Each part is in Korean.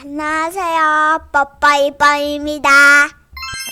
안녕하세요. 뽀뽀이뽀입니다.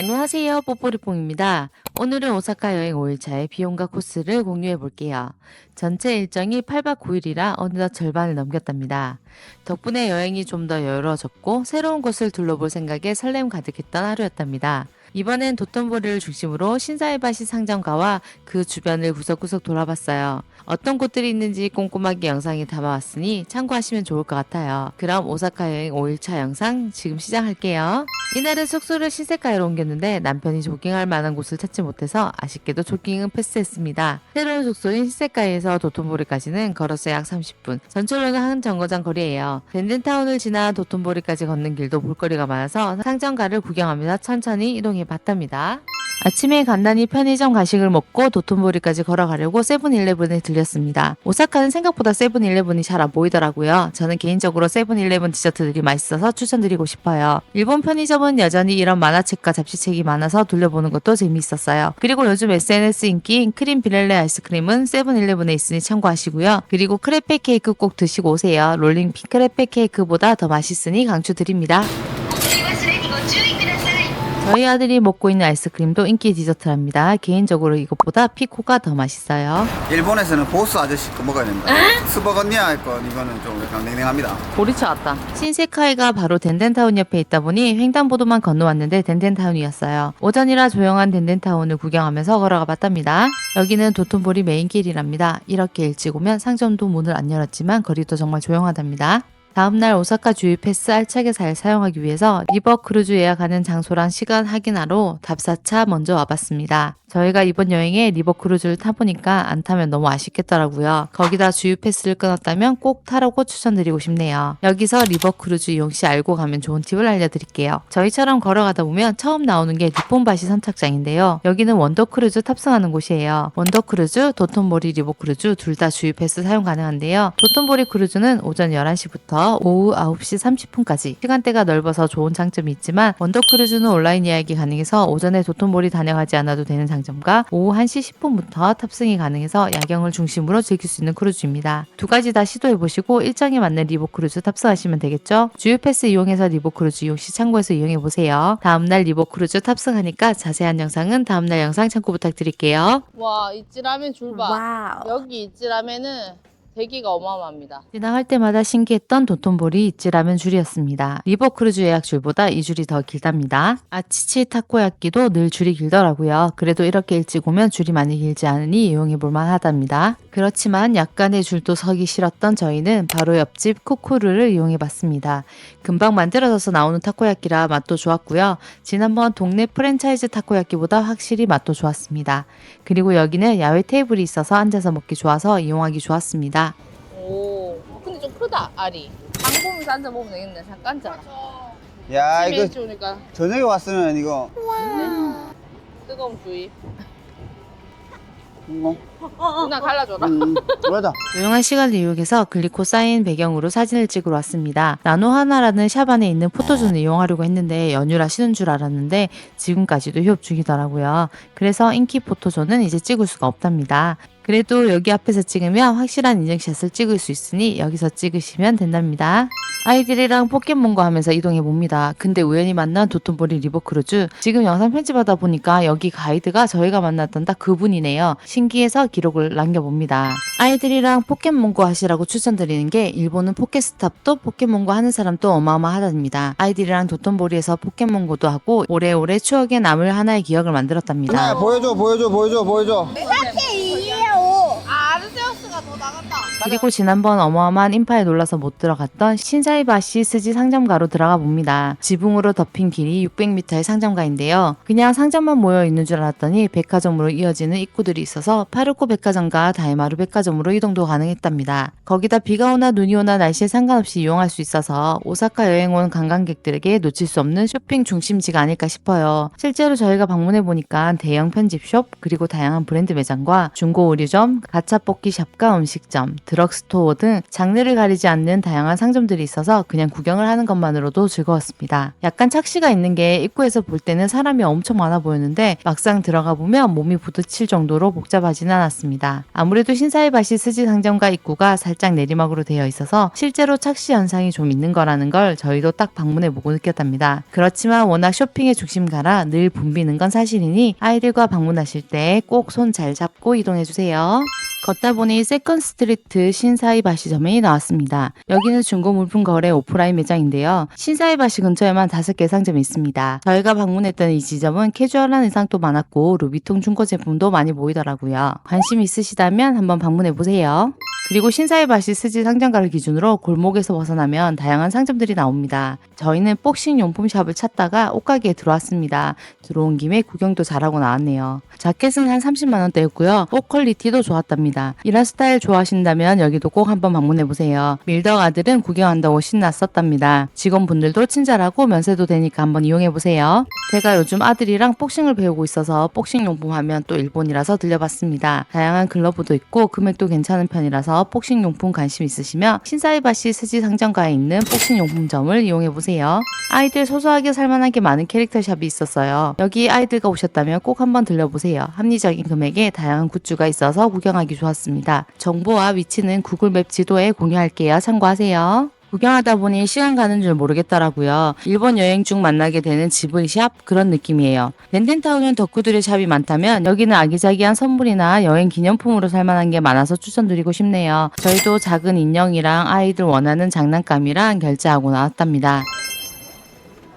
안녕하세요. 뽀뽀리뽕입니다. 오늘은 오사카 여행 5일차의 비용과 코스를 공유해 볼게요. 전체 일정이 8박 9일이라 어느덧 절반을 넘겼답니다. 덕분에 여행이 좀 더 여유로워졌고 새로운 곳을 둘러볼 생각에 설렘 가득했던 하루였답니다. 이번엔 도톤보리를 중심으로 신사이바시 상점가와 그 주변을 구석구석 돌아봤어요. 어떤 곳들이 있는지 꼼꼼하게 영상에 담아왔으니 참고하시면 좋을 것 같아요. 그럼 오사카 여행 5일차 영상 지금 시작할게요. 이날은 숙소를 신세카이로 옮겼는데 남편이 조깅할 만한 곳을 찾지 못해서 아쉽게도 조깅은 패스했습니다. 새로운 숙소인 신세카이에서 도톤보리까지는 걸어서 약 30분, 전철로는 한 정거장 거리예요. 덴덴타운을 지나 도톤보리까지 걷는 길도 볼거리가 많아서 상점가를 구경하면서 천천히 이동해 봤답니다. 아침에 간단히 편의점 간식을 먹고 도톤보리까지 걸어가려고 세븐일레븐에 들렸습니다. 오사카는 생각보다 세븐일레븐이 잘 안 보이더라고요. 저는 개인적으로 세븐일레븐 디저트들이 맛있어서 추천드리고 싶어요. 일본 편의점은 여전히 이런 만화책과 잡지책이 많아서 돌려보는 것도 재미있었어요. 그리고 요즘 SNS 인기인 크림 비렐레 아이스크림은 세븐일레븐에 있으니 참고하시고요. 그리고 크레페 케이크 꼭 드시고 오세요. 롤링 핀 크레페 케이크보다 더 맛있으니 강추드립니다. 저희 아들이 먹고 있는 아이스크림도 인기 디저트랍니다. 개인적으로 이것보다 피코가 더 맛있어요. 일본에서는 보스 아저씨 거 먹어야 된다. 스버거니아 거 이거는 좀 약간 냉랭합니다. 보리차 왔다. 신세카이가 바로 덴덴타운 옆에 있다 보니 횡단보도만 건너왔는데 덴덴타운이었어요. 오전이라 조용한 덴덴타운을 구경하면서 걸어가 봤답니다. 여기는 도톤보리 메인길이랍니다. 이렇게 일찍 오면 상점도 문을 안 열었지만 거리도 정말 조용하답니다. 다음날 오사카 주유 패스 알차게 잘 사용하기 위해서 리버 크루즈 예약하는 장소랑 시간 확인하러 답사차 먼저 와봤습니다. 저희가 이번 여행에 리버 크루즈를 타보니까 안 타면 너무 아쉽겠더라고요. 거기다 주유 패스를 끊었다면 꼭 타라고 추천드리고 싶네요. 여기서 리버 크루즈 이용 시 알고 가면 좋은 팁을 알려드릴게요. 저희처럼 걸어가다 보면 처음 나오는 게 니폰바시 선착장인데요. 여기는 원더 크루즈 탑승하는 곳이에요. 원더 크루즈, 도톤보리 리버 크루즈 둘 다 주유 패스 사용 가능한데요. 도톤보리 크루즈는 오전 11시부터 오후 9시 30분까지 시간대가 넓어서 좋은 장점이 있지만 원더 크루즈는 온라인 예약이 가능해서 오전에 도톤보리 다녀가지 않아도 되는 장점과 오후 1시 10분부터 탑승이 가능해서 야경을 중심으로 즐길 수 있는 크루즈입니다. 두 가지 다 시도해보시고 일정에 맞는 리버 크루즈 탑승하시면 되겠죠? 주유 패스 이용해서 리버 크루즈 이용 시 참고해서 이용해보세요. 다음날 리버 크루즈 탑승하니까 자세한 영상은 다음날 영상 참고 부탁드릴게요. 와, 이찌라멘 줄 봐. 와우. 여기 이찌라멘은 대기가 어마어마합니다. 지나갈 때마다 신기했던 도톤보리 이찌라면 줄이었습니다. 리버 크루즈 예약 줄보다 이 줄이 더 길답니다. 아치치 타코야끼도 늘 줄이 길더라고요. 그래도 이렇게 일찍 오면 줄이 많이 길지 않으니 이용해볼 만하답니다. 그렇지만 약간의 줄도 서기 싫었던 저희는 바로 옆집 쿠쿠르를 이용해봤습니다. 금방 만들어져서 나오는 타코야끼라 맛도 좋았고요. 지난번 동네 프랜차이즈 타코야끼보다 확실히 맛도 좋았습니다. 그리고 여기는 야외 테이블이 있어서 앉아서 먹기 좋아서 이용하기 좋았습니다. 오, 근데 좀 크다, 알이. 장 보면서 앉아보면 되겠네. 잠깐 자. 야 집에 이거 일찍 오니까 저녁에 왔으면 이거 뜨거운 주의. 뭐 누나 갈라줘라. 그러자. 조용한 시간을 이용해서 글리코사인 배경으로 사진을 찍으러 왔습니다. 나노하나라는 샵 안에 있는 포토존을 이용하려고 했는데 연휴라 쉬는 줄 알았는데 지금까지도 휴업 중이더라고요. 그래서 인기 포토존은 이제 찍을 수가 없답니다. 그래도 여기 앞에서 찍으면 확실한 인증샷을 찍을 수 있으니 여기서 찍으시면 된답니다. 아이들이랑 포켓몬고 하면서 이동해 봅니다. 근데 우연히 만난 도톤보리 리버 크루즈. 지금 영상 편집하다 보니까 여기 가이드가 저희가 만났던 딱 그분이네요. 신기해서 기록을 남겨봅니다. 아이들이랑 포켓몬고 하시라고 추천드리는 게 일본은 포켓스탑도 포켓몬고 하는 사람도 어마어마하답니다. 아이들이랑 도톤보리에서 포켓몬고도 하고 오래오래 추억에 남을 하나의 기억을 만들었답니다. 야, 보여줘. 아, 아르세우스가 더 나간다. 그리고 지난번 어마어마한 인파에 놀라서 못 들어갔던 신사이바시 스지 상점가로 들어가 봅니다. 지붕으로 덮인 길이 600m의 상점가인데요. 그냥 상점만 모여 있는 줄 알았더니 백화점으로 이어지는 입구들이 있어서 파르코 백화점과 다이마루 백화점으로 이동도 가능했답니다. 거기다 비가 오나 눈이 오나 날씨에 상관없이 이용할 수 있어서 오사카 여행 온 관광객들에게 놓칠 수 없는 쇼핑 중심지가 아닐까 싶어요. 실제로 저희가 방문해 보니까 대형 편집숍 그리고 다양한 브랜드 매장과 중고 의류점, 가차 뽑기 샵과 음식점, 드럭스토어 등 장르를 가리지 않는 다양한 상점들이 있어서 그냥 구경을 하는 것만으로도 즐거웠습니다. 약간 착시가 있는 게 입구에서 볼 때는 사람이 엄청 많아 보였는데 막상 들어가 보면 몸이 부딪힐 정도로 복잡하지는 않았습니다. 아무래도 신사이바시 스지 상점가 입구가 살짝 내리막으로 되어 있어서 실제로 착시 현상이 좀 있는 거라는 걸 저희도 딱 방문해보고 느꼈답니다. 그렇지만 워낙 쇼핑의 중심가라 늘 붐비는 건 사실이니 아이들과 방문하실 때 꼭 손 잘 잡고 이동해주세요. 걷다 보니 세컨스트리트 신사이바시점이 나왔습니다. 여기는 중고 물품 거래 오프라인 매장인데요. 신사이바시 근처에만 5개 상점이 있습니다. 저희가 방문했던 이 지점은 캐주얼한 의상도 많았고 루비통 중고 제품도 많이 보이더라고요. 관심 있으시다면 한번 방문해보세요. 그리고 신사이바시 스지 상점가를 기준으로 골목에서 벗어나면 다양한 상점들이 나옵니다. 저희는 복싱 용품 샵을 찾다가 옷가게에 들어왔습니다. 들어온 김에 구경도 잘하고 나왔네요. 자켓은 한 30만원대였고요. 옷 퀄리티도 좋았답니다. 이런 스타일 좋아하신다면 여기도 꼭 한번 방문해보세요. 밀덕 아들은 구경한다고 신났었답니다. 직원분들도 친절하고 면세도 되니까 한번 이용해보세요. 제가 요즘 아들이랑 복싱을 배우고 있어서 복싱 용품 하면 또 일본이라서 들려봤습니다. 다양한 글러브도 있고 금액도 괜찮은 편이라서 복싱 용품 관심 있으시면 신사이바시 스지 상점가에 있는 복싱 용품점을 이용해보세요. 아이들 소소하게 살만하게 많은 캐릭터 샵이 있었어요. 여기 아이들과 오셨다면 꼭 한번 들려보세요. 합리적인 금액에 다양한 굿즈가 있어서 구경하기 좋았습니다. 정보와 위치는 구글맵 지도에 공유할게요. 참고하세요. 구경하다 보니 시간 가는 줄 모르겠더라고요. 일본 여행 중 만나게 되는 지브리 샵 그런 느낌이에요. 랜덴타운은 덕후들의 샵이 많다면 여기는 아기자기한 선물이나 여행 기념품으로 살만한 게 많아서 추천드리고 싶네요. 저희도 작은 인형이랑 아이들 원하는 장난감이랑 결제하고 나왔답니다.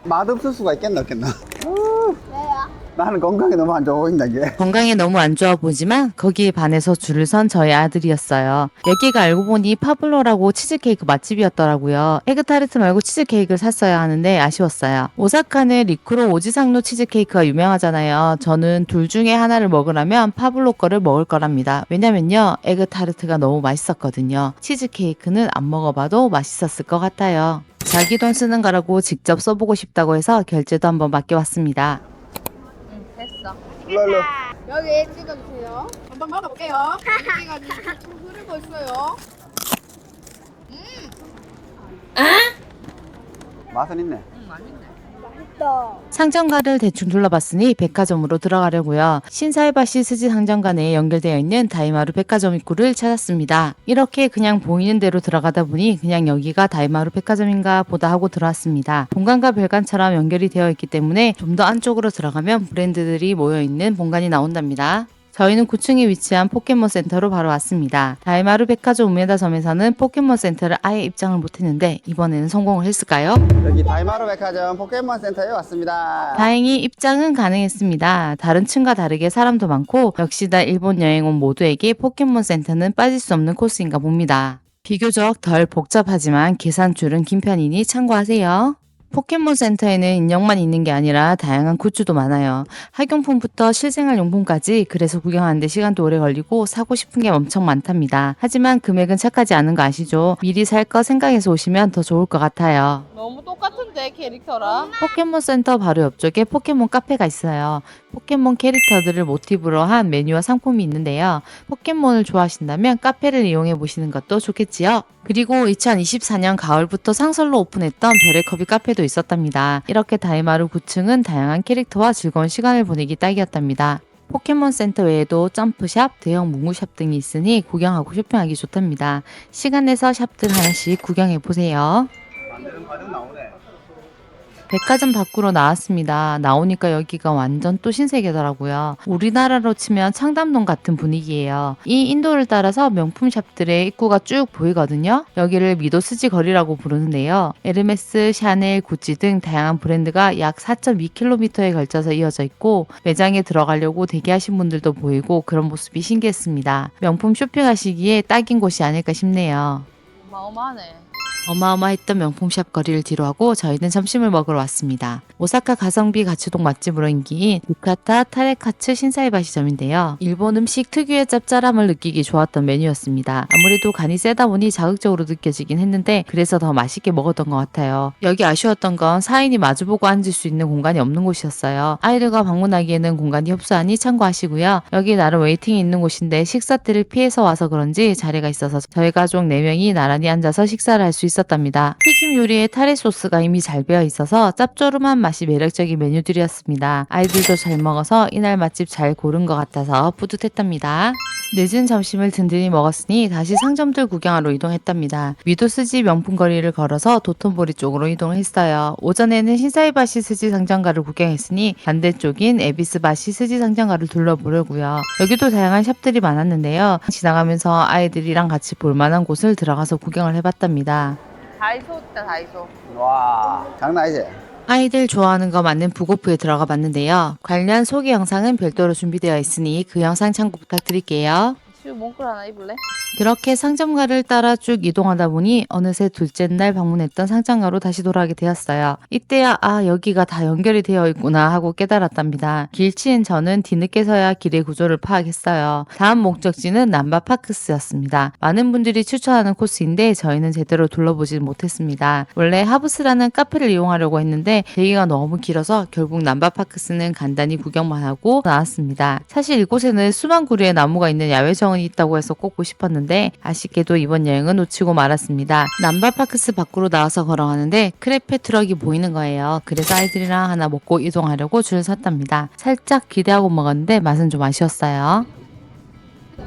맛없을 수가 있겠나 없겠나? 왜요? 나는 건강에 너무 안 좋아 보인다 이게. 건강에 너무 안 좋아 보지만 거기에 반해서 줄을 선 저희 아들이었어요. 여기가 알고 보니 파블로라고 치즈케이크 맛집이었더라고요. 에그타르트 말고 치즈케이크를 샀어야 하는데 아쉬웠어요. 오사카는 리쿠로 오지상로 치즈케이크가 유명하잖아요. 저는 둘 중에 하나를 먹으라면 파블로 거를 먹을 거랍니다. 왜냐면요, 에그타르트가 너무 맛있었거든요. 치즈케이크는 안 먹어봐도 맛있었을 것 같아요. 자기 돈 쓰는 거라고 직접 써보고 싶다고 해서 결제도 한번 맡겨왔습니다. 됐어. 일로. 여기 찍어주세요. 한번 먹어볼게요. 여기가 지금 흐르고 있어요. 맛은 있네. 상점가를 대충 둘러봤으니 백화점으로 들어가려고요. 신사이바시 스지 상점가 내에 연결되어 있는 다이마루 백화점 입구를 찾았습니다. 이렇게 그냥 보이는 대로 들어가다 보니 그냥 여기가 다이마루 백화점인가 보다 하고 들어왔습니다. 본관과 별관처럼 연결이 되어 있기 때문에 좀 더 안쪽으로 들어가면 브랜드들이 모여있는 본관이 나온답니다. 저희는 9층에 위치한 포켓몬 센터로 바로 왔습니다. 다이마루 백화점 우메다점에서는 포켓몬 센터를 아예 입장을 못했는데 이번에는 성공을 했을까요? 여기 다이마루 백화점 포켓몬 센터에 왔습니다. 다행히 입장은 가능했습니다. 다른 층과 다르게 사람도 많고 역시나 일본 여행 온 모두에게 포켓몬 센터는 빠질 수 없는 코스인가 봅니다. 비교적 덜 복잡하지만 계산줄은 긴 편이니 참고하세요. 포켓몬 센터에는 인형만 있는 게 아니라 다양한 굿즈도 많아요. 학용품부터 실생활 용품까지, 그래서 구경하는데 시간도 오래 걸리고 사고 싶은 게 엄청 많답니다. 하지만 금액은 착하지 않은 거 아시죠? 미리 살 거 생각해서 오시면 더 좋을 것 같아요. 너무 똑같은데 캐릭터랑. 포켓몬 센터 바로 옆쪽에 포켓몬 카페가 있어요. 포켓몬 캐릭터들을 모티브로 한 메뉴와 상품이 있는데요. 포켓몬을 좋아하신다면 카페를 이용해 보시는 것도 좋겠지요. 그리고 2024년 가을부터 상설로 오픈했던 별의 커비 카페도 있었답니다. 이렇게 다이마루 9층은 다양한 캐릭터와 즐거운 시간을 보내기 딱이었답니다. 포켓몬 센터 외에도 점프샵, 대형 문구샵 등이 있으니 구경하고 쇼핑하기 좋답니다. 시간 내서 샵들 하나씩 구경해 보세요. 만드는 과정 나오네. 백화점 밖으로 나왔습니다. 나오니까 여기가 완전 또 신세계더라고요. 우리나라로 치면 청담동 같은 분위기예요. 이 인도를 따라서 명품 샵들의 입구가 쭉 보이거든요. 여기를 미도스지 거리라고 부르는데요. 에르메스, 샤넬, 구찌 등 다양한 브랜드가 약 4.2km에 걸쳐서 이어져 있고 매장에 들어가려고 대기하신 분들도 보이고 그런 모습이 신기했습니다. 명품 쇼핑하시기에 딱인 곳이 아닐까 싶네요. 어마어마하네. 어마어마했던 명품샵 거리를 뒤로하고 저희는 점심을 먹으러 왔습니다. 오사카 가성비 가츠동 맛집으로 인기인 유카타 타레카츠 신사이바시점인데요. 일본 음식 특유의 짭짤함을 느끼기 좋았던 메뉴였습니다. 아무래도 간이 세다 보니 자극적으로 느껴지긴 했는데 그래서 더 맛있게 먹었던 것 같아요. 여기 아쉬웠던 건 4인이 마주보고 앉을 수 있는 공간이 없는 곳이었어요. 아이들과 방문하기에는 공간이 협소하니 참고하시고요. 여기 나름 웨이팅이 있는 곳인데 식사 때를 피해서 와서 그런지 자리가 있어서 저희 가족 4명이 나란히 앉아서 식사를 할 수 있었답니다. 튀김 요리에 타레 소스가 이미 잘 배어 있어서 짭조름한 맛이 매력적인 메뉴들이었습니다. 아이들도 잘 먹어서 이날 맛집 잘 고른 것 같아서 뿌듯했답니다. 늦은 점심을 든든히 먹었으니 다시 상점들 구경하러 이동했답니다. 미도스지 명품 거리를 걸어서 도톤보리 쪽으로 이동을 했어요. 오전에는 신사이바시 스지 상점가를 구경했으니 반대쪽인 에비스바시 스지 상점가를 둘러보려고요. 여기도 다양한 샵들이 많았는데요. 지나가면서 아이들이랑 같이 볼만한 곳을 들어가서 구경을 해봤답니다. 다이소 있다, 다이소. 와, 장난 아니지? 아이들 좋아하는 거 맞는 부고프에 들어가 봤는데요. 관련 소개 영상은 별도로 준비되어 있으니 그 영상 참고 부탁드릴게요. 지금 몽클 하나 입을래? 그렇게 상점가를 따라 쭉 이동하다 보니 어느새 둘째 날 방문했던 상점가로 다시 돌아가게 되었어요. 이때야 여기가 다 연결이 되어 있구나 하고 깨달았답니다. 길치인 저는 뒤늦게서야 길의 구조를 파악했어요. 다음 목적지는 남바파크스였습니다. 많은 분들이 추천하는 코스인데 저희는 제대로 둘러보지 못했습니다. 원래 하부스라는 카페를 이용하려고 했는데 대기가 너무 길어서 결국 남바파크스는 간단히 구경만 하고 나왔습니다. 사실 이곳에는 수만 그루의 나무가 있는 야외 정원이 있다고 해서 꼭 보고 싶었는데 아쉽게도 이번 여행은 놓치고 말았습니다. 남바파크스 밖으로 나와서 걸어가는데 크레페 트럭이 보이는 거예요. 그래서 아이들이랑 하나 먹고 이동하려고 줄을 섰답니다. 살짝 기대하고 먹었는데 맛은 좀 아쉬웠어요.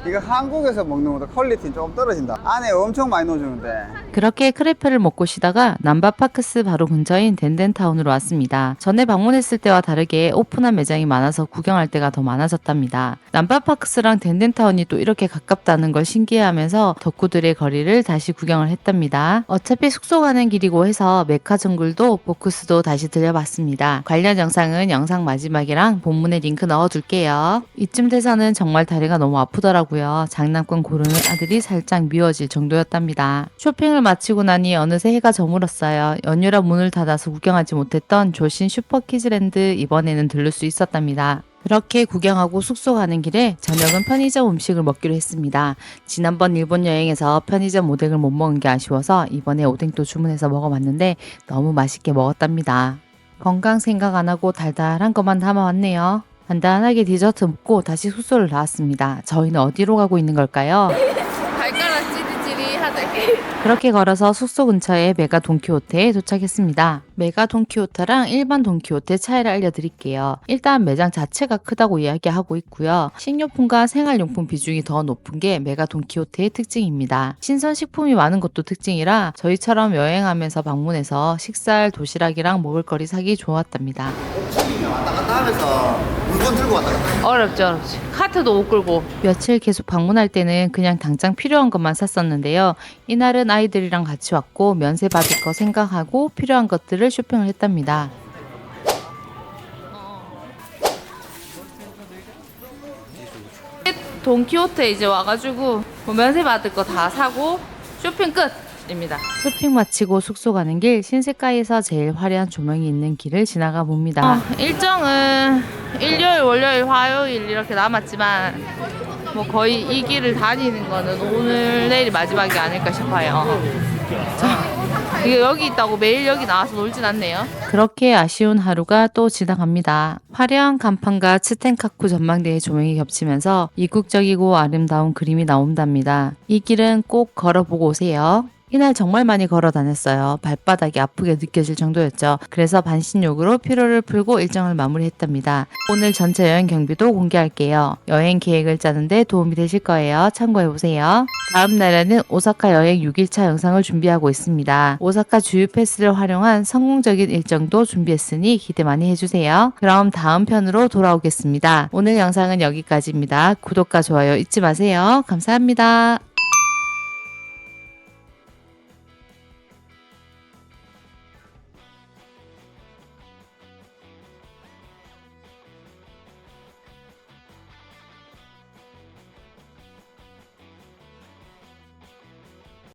이거 한국에서 먹는 것보다 퀄리티는 조금 떨어진다. 안에 엄청 많이 넣어주는데. 그렇게 크레페를 먹고 쉬다가 남바파크스 바로 근처인 덴덴타운으로 왔습니다. 전에 방문했을 때와 다르게 오픈한 매장이 많아서 구경할 때가 더 많아졌답니다. 남바파크스랑 덴덴타운이 또 이렇게 가깝다는 걸 신기해하면서 덕후들의 거리를 다시 구경을 했답니다. 어차피 숙소 가는 길이고 해서 메카 정글도 보쿠스도 다시 들려봤습니다. 관련 영상은 영상 마지막이랑 본문에 링크 넣어둘게요. 이쯤 돼서는 정말 다리가 너무 아프더라고요. 장난감 고르는 아들이 살짝 미워질 정도였답니다. 쇼핑을 마치고 나니 어느새 해가 저물었어요. 연휴라 문을 닫아서 구경하지 못했던 조신 슈퍼키즈랜드 이번에는 들를 수 있었답니다. 그렇게 구경하고 숙소 가는 길에 저녁은 편의점 음식을 먹기로 했습니다. 지난번 일본 여행에서 편의점 오뎅을 못 먹은 게 아쉬워서 이번에 오뎅도 주문해서 먹어봤는데 너무 맛있게 먹었답니다. 건강 생각 안 하고 달달한 것만 담아왔네요. 간단하게 디저트 먹고 다시 숙소를 나왔습니다. 저희는 어디로 가고 있는 걸까요? 발가락 찌릿찌릿하다. 그렇게 걸어서 숙소 근처에 메가 돈키호테에 도착했습니다. 메가 돈키호테랑 일반 돈키호테 차이를 알려드릴게요. 일단 매장 자체가 크다고 이야기하고 있고요. 식료품과 생활용품 비중이 더 높은 게 메가 돈키호테의 특징입니다. 신선식품이 많은 것도 특징이라 저희처럼 여행하면서 방문해서 식살, 도시락이랑 먹을거리 사기 좋았답니다. 왔다 갔다 하면서 물건 들고 왔다 갔다. 어렵지. 카트도 못 끌고. 며칠 계속 방문할 때는 그냥 당장 필요한 것만 샀었는데요. 이날은 아이들이랑 같이 왔고 면세 받을 거 생각하고 필요한 것들을 쇼핑을 했답니다. 돈키호테 이제 와가지고 뭐 면세 받을 거 다 사고 쇼핑 끝입니다. 쇼핑 마치고 숙소 가는 길 신세가에서 제일 화려한 조명이 있는 길을 지나가 봅니다. 일정은 일요일, 월요일, 화요일 이렇게 남았지만 뭐 거의 이 길을 다니는 거는 오늘 내일이 마지막이 아닐까 싶어요. 이게 여기 있다고 매일 여기 나와서 놀진 않네요. 그렇게 아쉬운 하루가 또 지나갑니다. 화려한 간판과 츠텐카쿠 전망대의 조명이 겹치면서 이국적이고 아름다운 그림이 나온답니다. 이 길은 꼭 걸어보고 오세요. 이날 정말 많이 걸어 다녔어요. 발바닥이 아프게 느껴질 정도였죠. 그래서 반신욕으로 피로를 풀고 일정을 마무리했답니다. 오늘 전체 여행 경비도 공개할게요. 여행 계획을 짜는데 도움이 되실 거예요. 참고해보세요. 다음 날에는 오사카 여행 6일차 영상을 준비하고 있습니다. 오사카 주유 패스를 활용한 성공적인 일정도 준비했으니 기대 많이 해주세요. 그럼 다음 편으로 돌아오겠습니다. 오늘 영상은 여기까지입니다. 구독과 좋아요 잊지 마세요. 감사합니다.